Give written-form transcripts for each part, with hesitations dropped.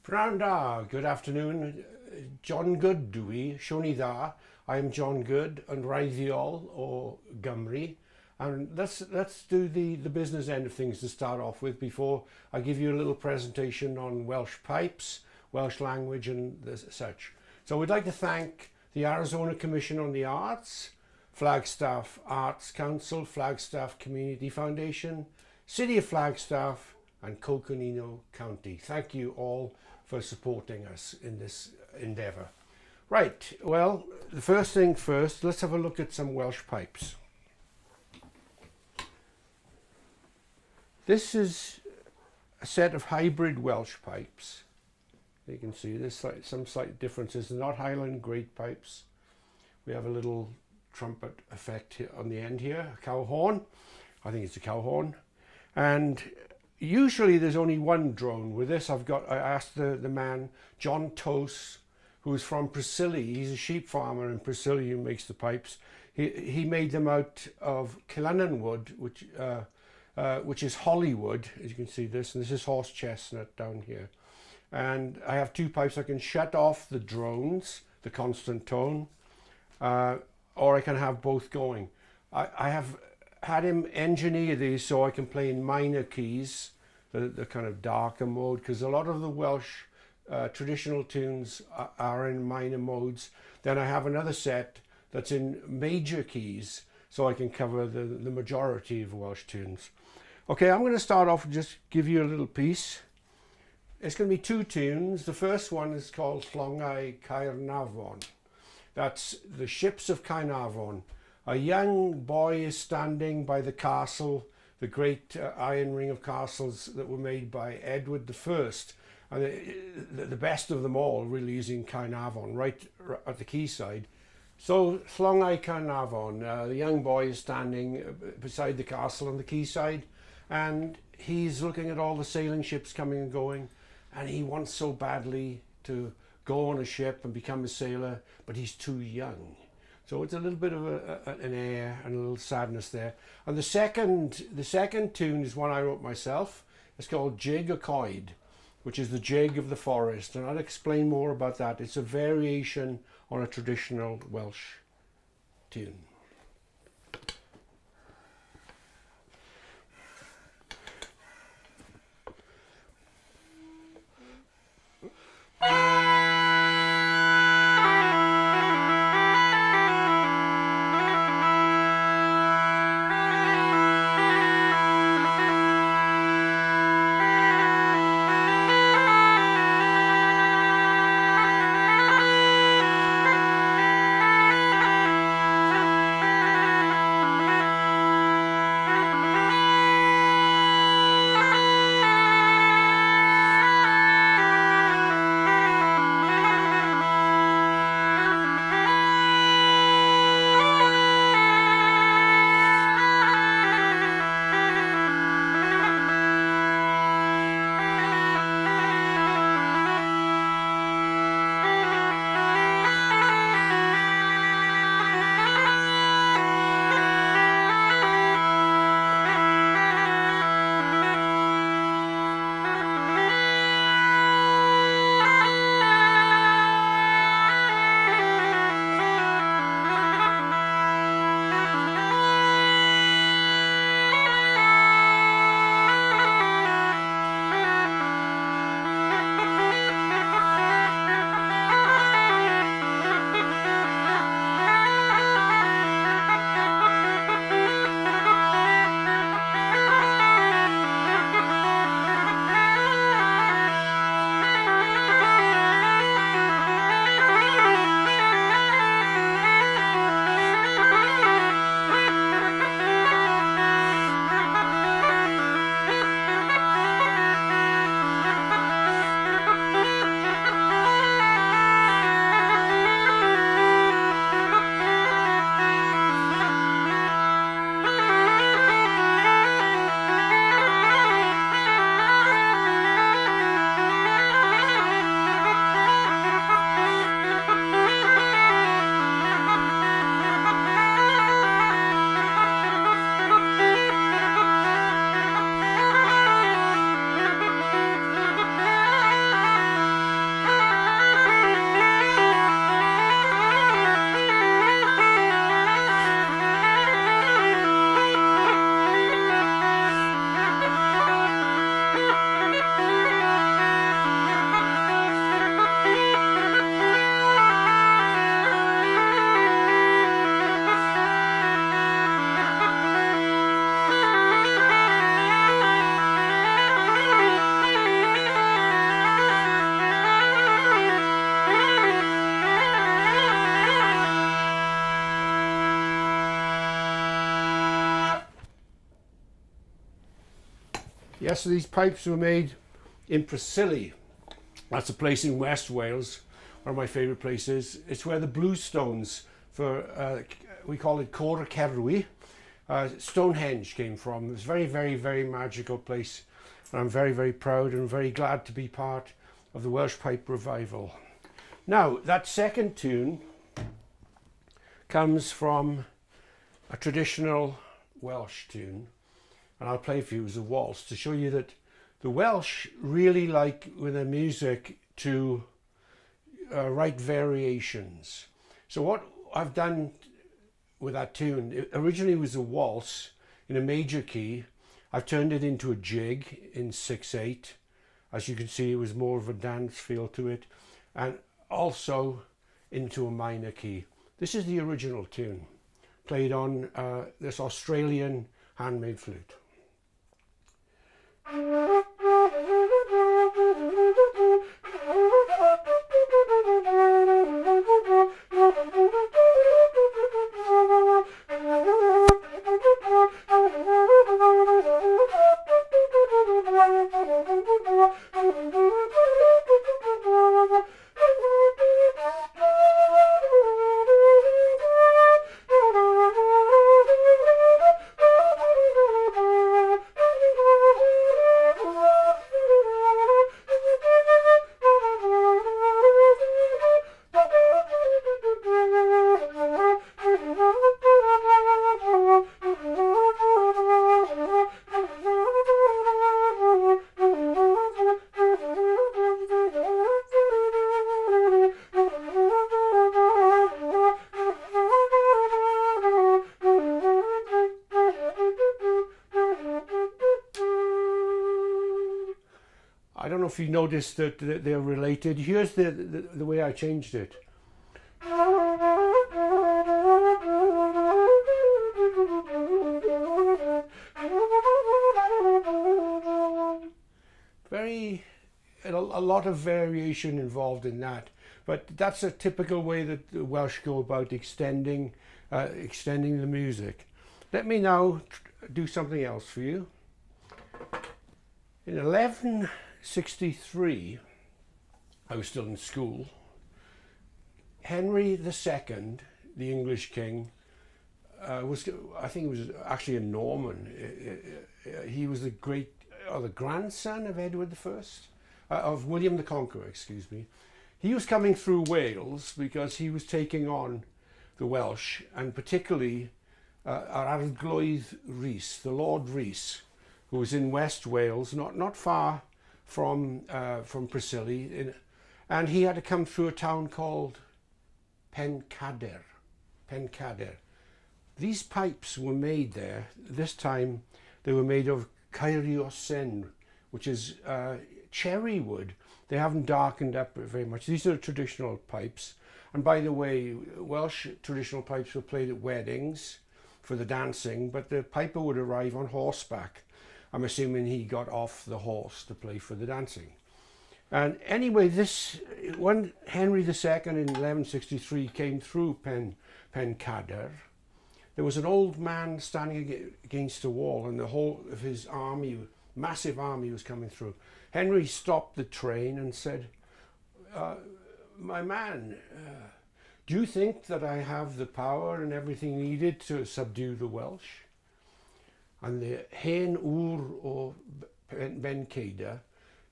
Pnawn da, good afternoon. John Good dwi, siwni dda. I'm John Good and Raiddiol o Gymru. And let's do the business end of things to start off with before I give you a little presentation on Welsh pipes, Welsh language and such. So we'd like to thank the Arizona Commission on the Arts, Flagstaff Arts Council, Flagstaff Community Foundation, City of Flagstaff and Coconino County. Thank you all for supporting us in this endeavour. Right, well, the first thing first, let's have a look at some Welsh pipes. This is a set of hybrid Welsh pipes. You can see there's some slight differences. They're not Highland Great pipes. We have a little trumpet effect here on the end here, a cow horn. I think it's a cow horn. And usually there's only one drone. With this I asked the man, John Tose, who's from Priscilly. He's a sheep farmer in Priscilly who makes the pipes. He made them out of Cullinan wood, which is Hollywood, as you can see this, and this is horse chestnut down here. And I have two pipes. I can shut off the drones, the constant tone, or I can have both going. I have had him engineer these so I can play in minor keys, the kind of darker mode, because a lot of the Welsh traditional tunes are in minor modes. Then I have another set that's in major keys so I can cover the majority of Welsh tunes. Okay, I'm going to start off and just give you a little piece. It's going to be two tunes. The first one is called Llongau Caernarfon. That's the ships of Caernarfon. A young boy is standing by the castle, the great iron ring of castles that were made by Edward I. And the best of them all really is in Caernarfon, right at the quayside. So Llongau Caernarfon, the young boy is standing beside the castle on the quayside, and he's looking at all the sailing ships coming and going, and he wants so badly to go on a ship and become a sailor, but he's too young. So it's a little bit of an air and a little sadness there. And the second tune is one I wrote myself. It's called Jig y Coed, which is the jig of the forest, and I'll explain more about that. It's a variation on a traditional Welsh tune. Yes, so these pipes were made in Preseli. That's a place in West Wales, one of my favourite places. It's where the bluestones for, we call it Cor Cerwi, Stonehenge came from. It's a very, very, very magical place. And I'm very, very proud and very glad to be part of the Welsh Pipe revival. Now, that second tune comes from a traditional Welsh tune, and I'll play for you as a waltz to show you that the Welsh really like with their music to write variations. So what I've done with that tune, it originally was a waltz in a major key. I've turned it into a jig in 6/8. As you can see, it was more of a dance feel to it, and also into a minor key. This is the original tune, played on this Australian handmade flute. I don't know if you noticed that they're related. Here's the way I changed it. A lot of variation involved in that, but that's a typical way that the Welsh go about extending the music. Let me now do something else for you. In 1163, I was still in school. Henry II, the English king, I think he was actually a Norman. He was the grandson of Edward I, of William the Conqueror, excuse me. He was coming through Wales because he was taking on the Welsh, and particularly Arglwydd Rhys, the Lord Rhys, who was in West Wales, not far from Preseli, and he had to come through a town called Pencader. These pipes were made there. This time they were made of Caeriosen, which is cherry wood. They haven't darkened up very much. These are traditional pipes. And by the way, Welsh traditional pipes were played at weddings for the dancing, but the piper would arrive on horseback. I'm assuming he got off the horse to play for the dancing. And anyway, when Henry II in 1163 came through Pencader, there was an old man standing against a wall, and the whole of his army, massive army, was coming through. Henry stopped the train and said, my man, do you think that I have the power and everything needed to subdue the Welsh? And the Hen of Pencader,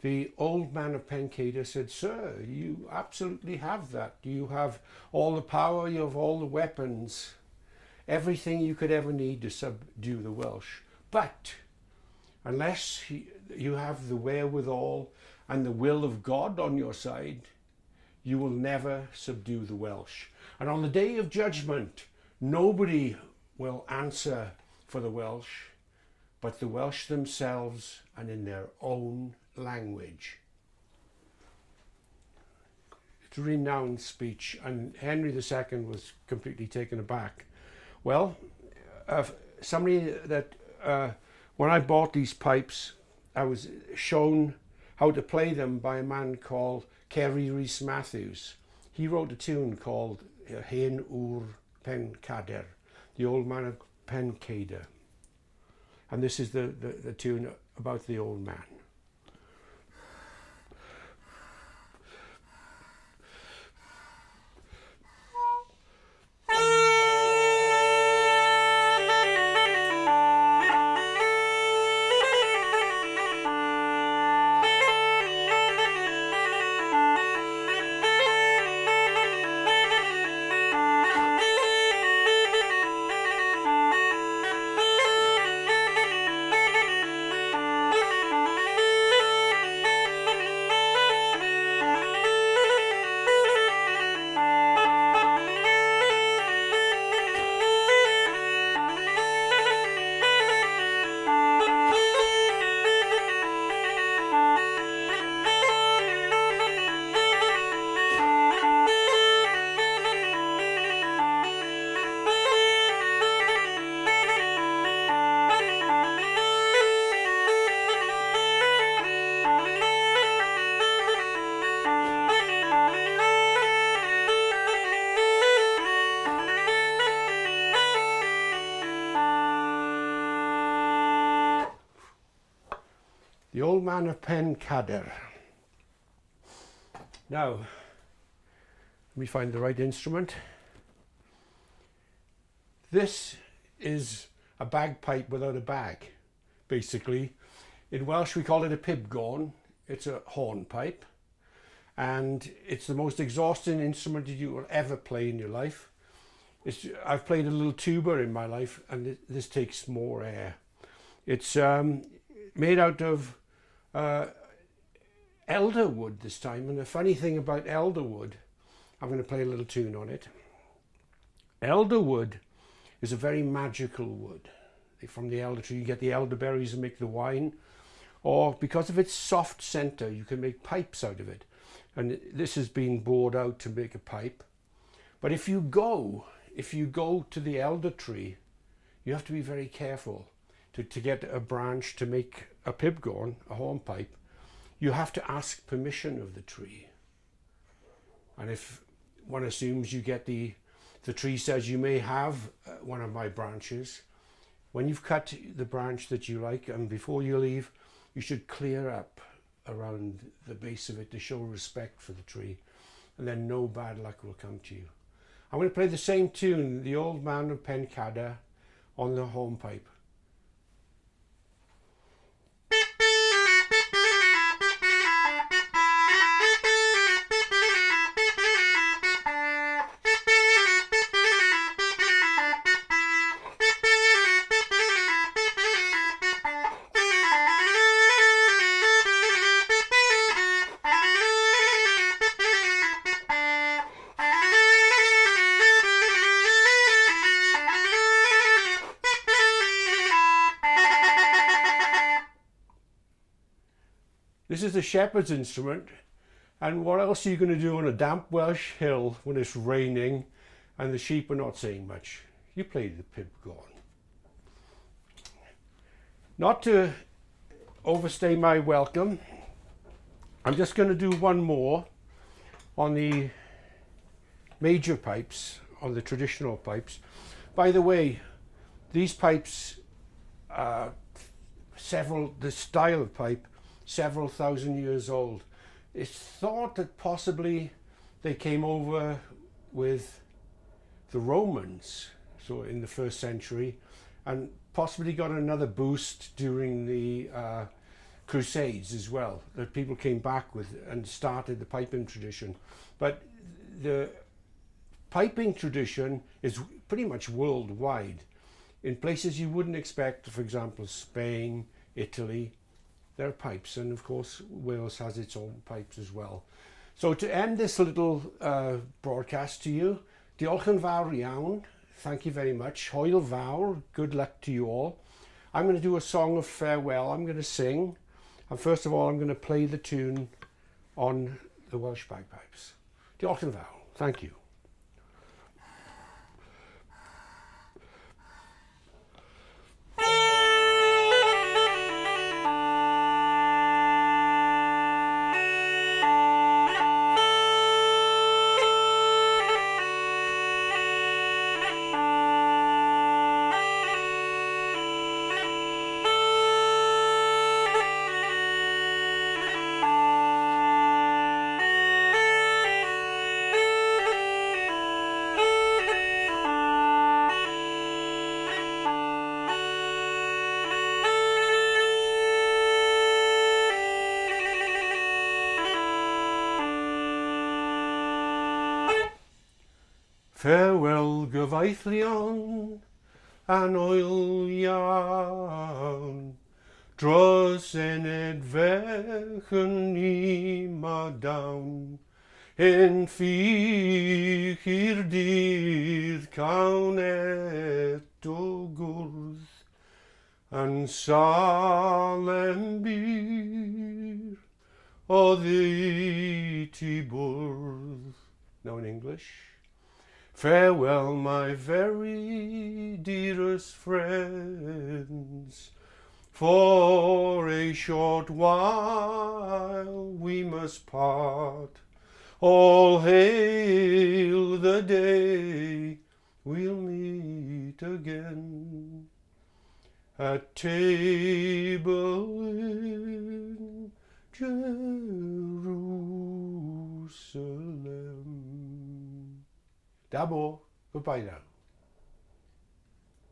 the Old Man of Pencader, said, sir, you absolutely have that. You have all the power, you have all the weapons, everything you could ever need to subdue the Welsh. But unless you have the wherewithal and the will of God on your side, you will never subdue the Welsh. And on the day of judgment, nobody will answer for the Welsh, but the Welsh themselves and in their own language. It's a renowned speech, and Henry II was completely taken aback. Well, somebody that, when I bought these pipes, I was shown how to play them by a man called Ceri Rhys Matthews. He wrote a tune called Hen of Pencader, the Old Man of Pencader. And this is the tune about the old man. The Old Man of Pencader. Now, let me find the right instrument. This is a bagpipe without a bag, basically. In Welsh we call it a pibgorn. It's a hornpipe, and it's the most exhausting instrument that you will ever play in your life. I've played a little tuba in my life, and this takes more air. It's made out of elder wood this time, and the funny thing about elder wood, I'm going to play a little tune on it. Elder wood is a very magical wood. From the elder tree you get the elderberries and make the wine, or because of its soft centre you can make pipes out of it, and this has been bored out to make a pipe. But if you go to the elder tree, you have to be very careful to get a branch to make a pibgorn, a hornpipe. You have to ask permission of the tree, and if one assumes you get the tree says you may have one of my branches, when you've cut the branch that you like, and before you leave you should clear up around the base of it to show respect for the tree, and then no bad luck will come to you. I'm going to play the same tune, The Old Man of Pencader, on the hornpipe. This is a shepherd's instrument, and what else are you going to do on a damp Welsh hill when it's raining and the sheep are not saying much? You play the pibgorn. Not to overstay my welcome, I'm just going to do one more on the major pipes, on the traditional pipes. By the way, these pipes, the style of pipe, several thousand years old. It's thought that possibly they came over with the Romans, so in the 1st century, and possibly got another boost during the Crusades as well, that people came back with and started the piping tradition. But the piping tradition is pretty much worldwide. In places you wouldn't expect, for example, Spain, Italy, there are pipes, and of course Wales has its own pipes as well. So to end this little broadcast to you, diolch yn fawr iawn, thank you very much, hwyl fawr, good luck to you all. I'm going to do a song of farewell. I'm going to sing, and first of all I'm going to play the tune on the Welsh bagpipes. Diolch yn fawr, thank you. Farewell gyfaethrion, an oil iawn, dros ened fech yn ni ma dawn, yn ffich i'r dydd cawn eto gwrdd, yn salem byr, o ddyti bwrdd. Now in English. Farewell, my very dearest friends, for a short while we must part. All hail the day we'll meet again at table in Jerusalem. Dabo, goodbye now.